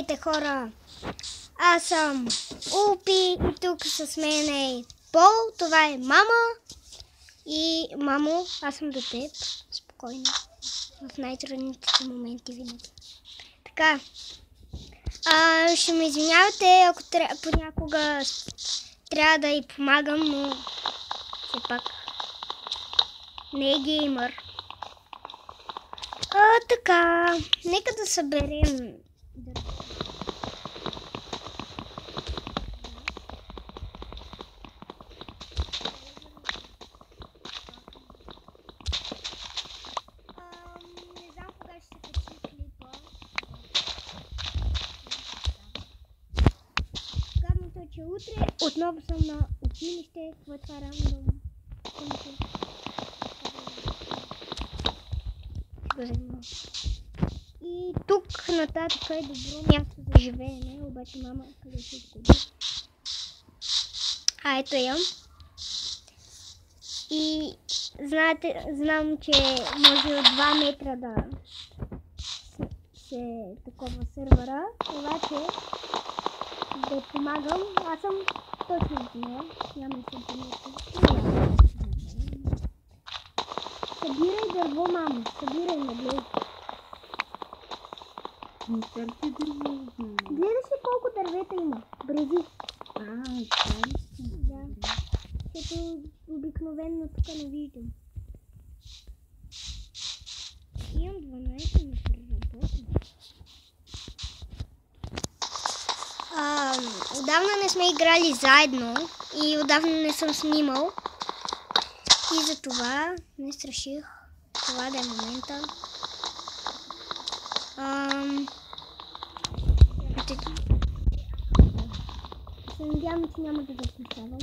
Здравейте, хора! Аз съм Упи и тук с мен е Пол. Това е мама. И мамо, аз съм до теб. Спокойно. В най-трудните моменти винаги. Така. Ще ме извинявате, ако понякога трябва да й помагам, но все пак не е геймър. Така, нека да съберем. Не знам кога ще се качи клипа. Гадното е, че утре отново съм на училище. Какво е това рандом? И тук нататък е добро място за живеене, обаче мама къде се изгуби. Ето я. И знам, че може от 2 метра да се такова сървъра, обаче да помагам. Аз съм точно в нея. Няма сантиметри. Събирай дърво, мамо. Събирай, нагледай. Гледаш ли колко дървета има? Брези. Да. Защото обикновено тук не виждам. Имам 12 на преработен. Отдавна не сме играли заедно и отдавна не съм снимал. И за това не страших това да е момента. Се надявам, че няма да записавам.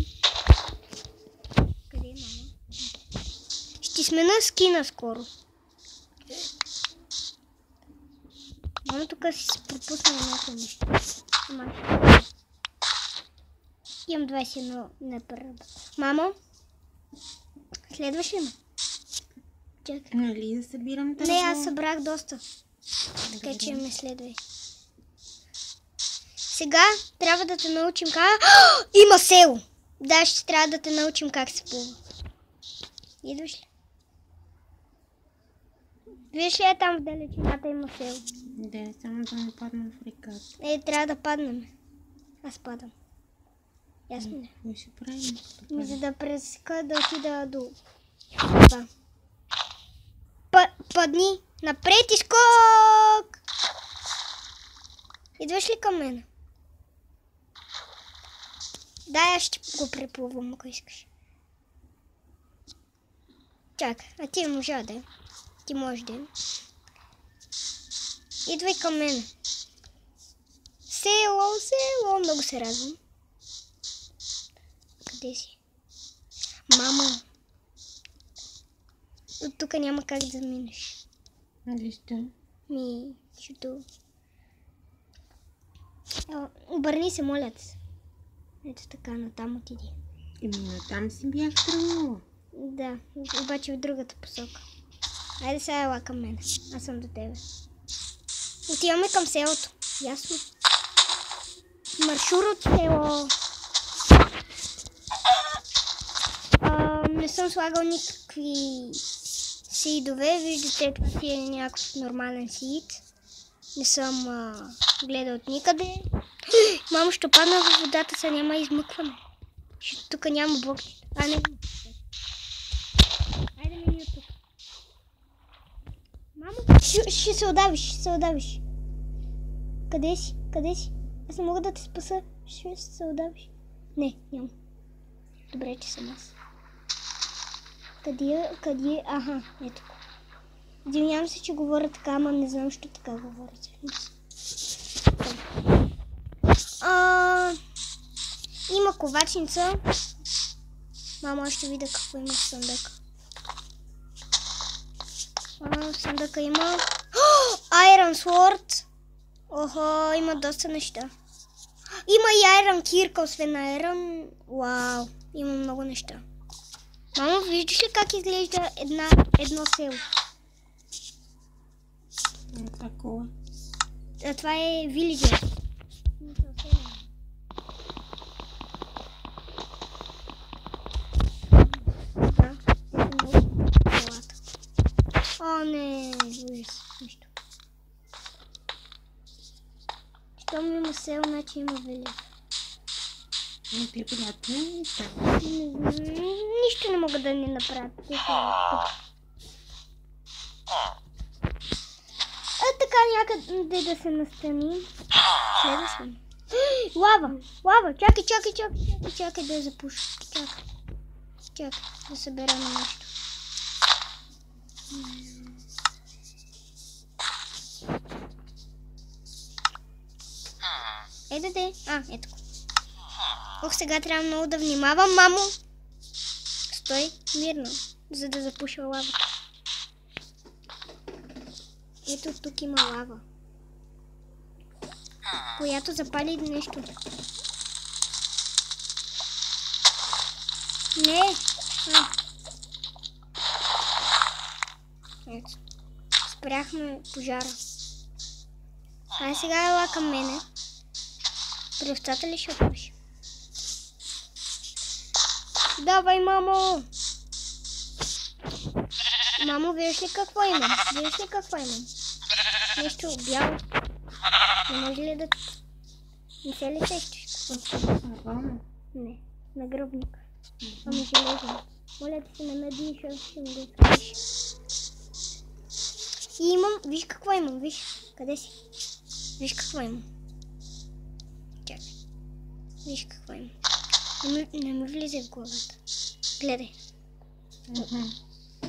Къде е мама? Ще смена скина скоро. Мама тук си се пропусна някакво нещо. Имам 21 на първа. Мамо? Следваш ли ме? Чакай. Нали да събирам дърво? Не, аз събрах доста. Така че ме следвай. Сега трябва да те научим как... Има село! Да, ще трябва да те научим как се плува. Идваш ли? Виж ли е там в далечината има село? Да, само да не паднем в реката. Трябва да паднем. Аз падам. Ясно ли? Какво ще правим? За да пресека да отида до... Това. Падни! Напред и скок! Идваш ли към мен? Да, аз ще го преплувам, ако искаш. Чакай, а ти можа да е. Ти можеш да е. Идвай към мен. Село, село, много се радвам. Къде си? Мамо. От тук няма как да минеш. Нали що? Защото... Обърни се, моля те. Ето така, натам отиди. Натам си бях тръгнала. Да, обаче в другата посока. Айде сега ела към мен. Аз съм до тебе. Отиваме към селото. Ясно? Маршрут село. Не съм слагал никакви сидове. Виждате, това си е някакъв нормален сид. Не съм гледал от никъде. Мамо, ще падна в водата, сега няма измъкване. Защото тук няма блоки. Не. Айде мини от тук. Мамо, ще се удавиш, Къде си? Аз не мога да те спаса. Ще се удавиш. Не, няма. Добре, че съм аз. Къде? Аха, ето. Извинявам се, че говоря така, ама не знам, защо така говоря. Има ковачница. Мама, ще видя какво има в съндъка. В съндъка има... Iron Sword. Охо, има доста неща. Има и Iron кирка, освен Iron. Вау, има много неща. Мамо, виждаш ли как изглежда едно село? Такова. Това е вилиджер. О, не, ужас, нищо. Щом има сел, значи има вилиджер. Те приятели ли са? Нищо не могат да ни направят. Така някъде да се настаним. Следващото. Лава! Лава! Чакай да я запуша. Чакай да съберем нещо. Ето. Ох, сега трябва много да внимавам, мамо. Стой мирно, за да запуша лава. Ето тук има лава, която запали нещо. Не! Ето. Спряхме пожара. Ай, сега ела към мене. Превцата ли ще отпуши? Давай, мамо! Мамо, виж ли какво имам? Нещо бяло. Не може ли да... Не се ли сещаш? Не, нагръбник. Ами железно. Моля да се намеди, защото ще ми го откажеш. И имам... Виж какво имам, виж. Къде си? Виж какво имам. Чакай. Виж какво имам. Не ми влизай в главата. Гледай.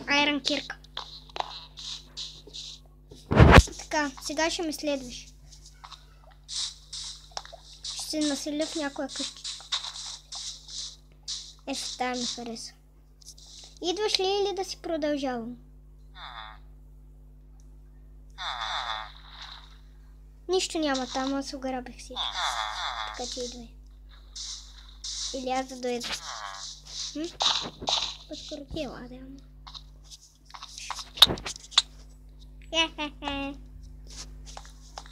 Айрон кирка. Така, сега ще ме следваш. Ще се населя в някоя къщичка. Ето, тая ми хареса. Идваш ли или да си продължавам? Нищо няма там, аз ограбих всичко. Така че идвай. Или аз да дойда. По-скоро ти ела, да, ама.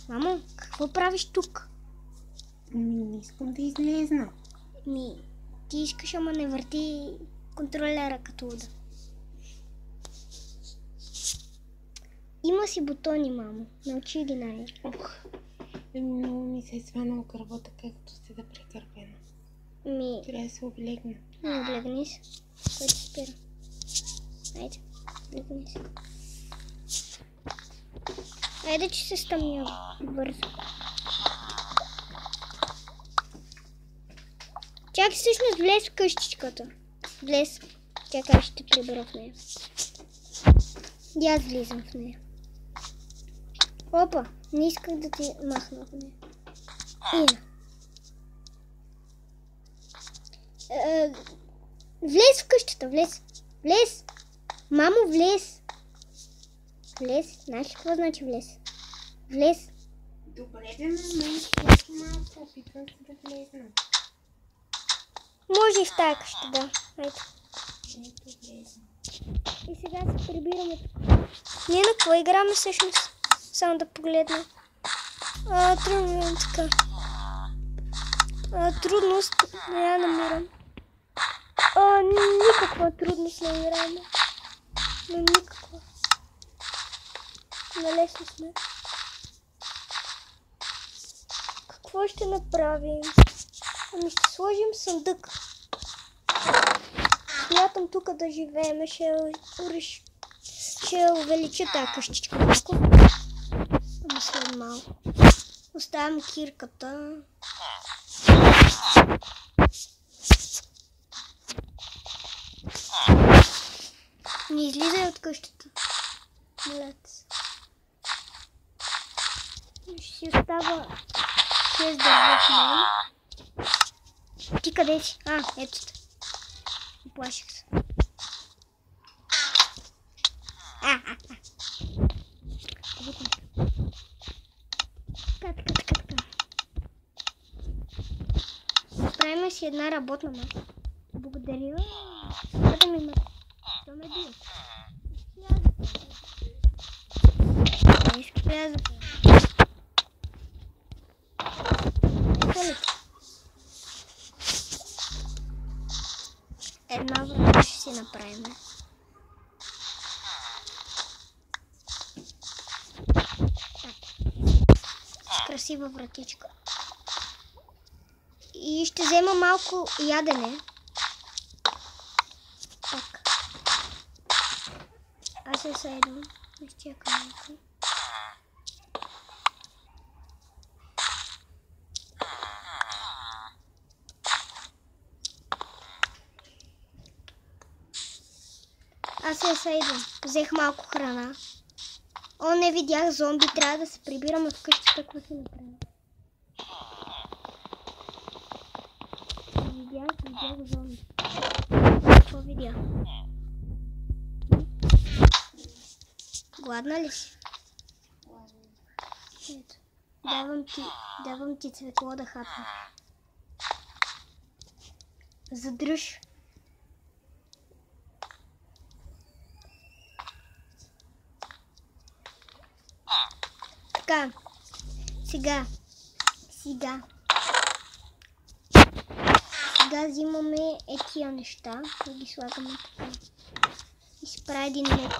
Мамо, какво правиш тук? Не искам да излезна. Ти искаш, ама не върти контролера като уда. Има си бутони, мамо. Научи ги най-ред. Много ми се е сванал кръвата, както сте да прекърпена. Трябва да се облегна. Облегни се. Кой ти спира? Айде, облегни се. Айде, че се стъмнява бързо. Чакай, всъщност влез в къщичката. Влез. Чакай, ще те прибера в нея. И аз влизам в нея. Опа, не исках да ти махна в нея. Влез в къщата, влез. Влез. Мамо, влез. Влез. Знаеш какво значи влез? Влез. Добре, малко опитвам се да влезна. Може и в тази къща, да. Ето. Влезна. И сега се прибираме тук. Ние на какво играме всъщност? Само да погледна. Трудно е така. Трудност не я намирам. Никаква трудност не намираме. Но никаква. Налесно сме. Какво ще направим? Ами ще сложим съндък. Смятам тук да живеем. Ще увелича тази къщичка малко. Ама след малко. Оставям кирката. Не излизай от къщата. Ще си остава 6 дърва в мен. Ти къде си? Ето те. Оплаших се. Така. Правим си една работна маса. Благодаря. Да ми маса. Що ме бие? Не иска да запомня. една врата ще си направим. Красива вратичка. И ще взема малко ядене. Так. Аз се съедам. Изчакам малко. Аз се съедам. Взех малко храна. О, не видях зомби. Трябва да се прибираме вкъщи. Какво си направим? Видях зомби. Какво видях? Гладна ли си? Ето. Давам ти цветло да хапна. Задръж. Така. Сега взимаме тия неща и ги слагаме така. И се прави един меч.